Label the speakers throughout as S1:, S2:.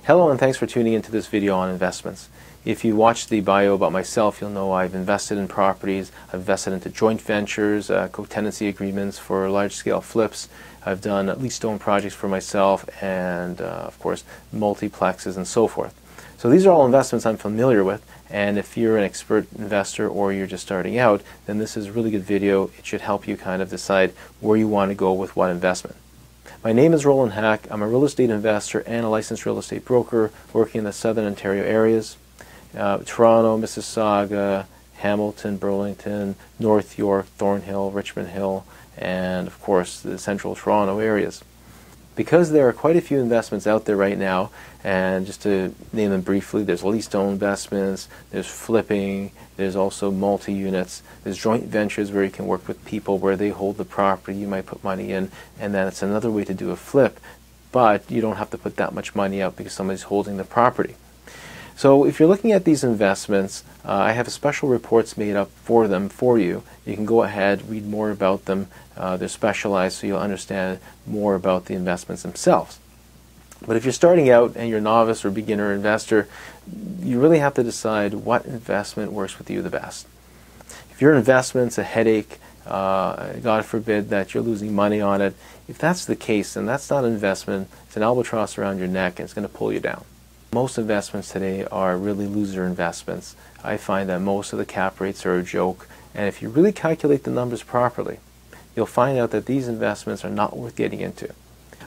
S1: Hello and thanks for tuning into this video on investments. If you watched the bio about myself, you'll know I've invested in properties, I've invested into joint ventures, co-tenancy agreements for large-scale flips. I've done lease-to-own projects for myself and, of course, multiplexes and so forth. So these are all investments I'm familiar with, and if you're an expert investor or you're just starting out, then this is a really good video. It should help you kind of decide where you want to go with what investment. My name is Roland Hack. I'm a real estate investor and a licensed real estate broker working in the Southern Ontario areas. Toronto, Mississauga, Hamilton, Burlington, North York, Thornhill, Richmond Hill, and of course the Central Toronto areas. Because there are quite a few investments out there right now, and just to name them briefly, there's lease-to-own investments, there's flipping, there's also multi-units, there's joint ventures where you can work with people where they hold the property, you might put money in, and then it's another way to do a flip, but you don't have to put that much money out because somebody's holding the property. So if you're looking at these investments, I have special reports made up for them for you. You can go ahead, read more about them. They're specialized so you'll understand more about the investments themselves. But if you're starting out and you're a novice or beginner investor, you really have to decide what investment works with you the best. If your investment's a headache, God forbid that you're losing money on it, if that's the case, then that's not an investment. It's an albatross around your neck and it's going to pull you down. Most investments today are really loser investments. I find that most of the cap rates are a joke, and if you really calculate the numbers properly, you'll find out that these investments are not worth getting into.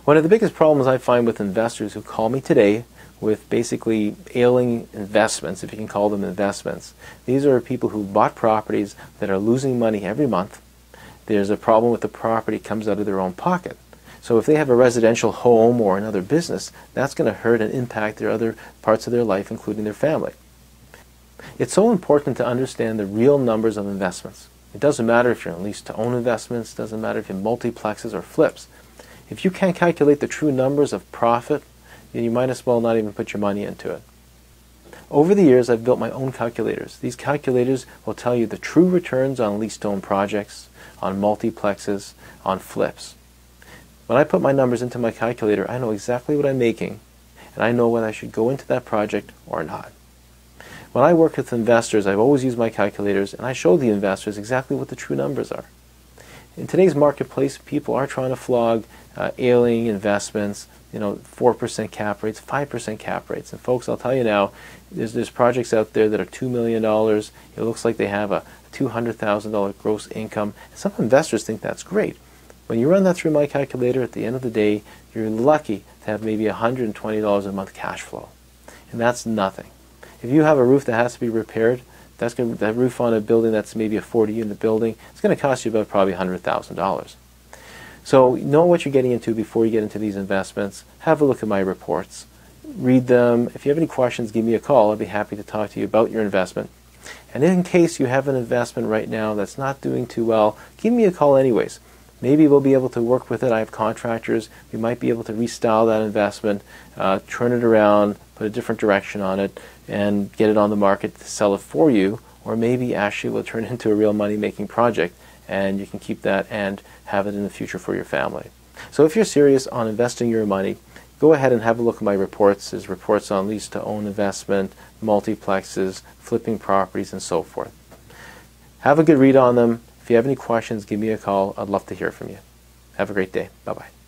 S1: One of the biggest problems I find with investors who call me today with basically ailing investments, if you can call them investments, these are people who bought properties that are losing money every month. There's a problem with the property comes out of their own pocket. So if they have a residential home or another business, that's going to hurt and impact their other parts of their life, including their family. It's so important to understand the real numbers of investments. It doesn't matter if you're in lease-to-own investments, it doesn't matter if you're multiplexes or flips. If you can't calculate the true numbers of profit, then you might as well not even put your money into it. Over the years, I've built my own calculators. These calculators will tell you the true returns on lease-to-own projects, on multiplexes, on flips. When I put my numbers into my calculator, I know exactly what I'm making, and I know whether I should go into that project or not. When I work with investors, I've always used my calculators, and I show the investors exactly what the true numbers are. In today's marketplace, people are trying to flog ailing investments, 4% cap rates, 5% cap rates. And folks, I'll tell you now, there's projects out there that are $2 million. It looks like they have a $200,000 gross income. Some investors think that's great. When you run that through my calculator, at the end of the day, you're lucky to have maybe $120 a month cash flow. And that's nothing. If you have a roof that has to be repaired, that roof on a building that's maybe a 40-unit building, it's going to cost you about probably $100,000. So know what you're getting into before you get into these investments. Have a look at my reports. Read them. If you have any questions, give me a call. I'd be happy to talk to you about your investment. And in case you have an investment right now that's not doing too well, give me a call anyways. Maybe we'll be able to work with it. I have contractors. We might be able to restyle that investment, turn it around, put a different direction on it, and get it on the market to sell it for you. Or maybe actually we'll turn it into a real money-making project, and you can keep that and have it in the future for your family. So if you're serious on investing your money, go ahead and have a look at my reports. There's reports on lease-to-own investment, multiplexes, flipping properties, and so forth. Have a good read on them. If you have any questions, give me a call. I'd love to hear from you. Have a great day. Bye-bye.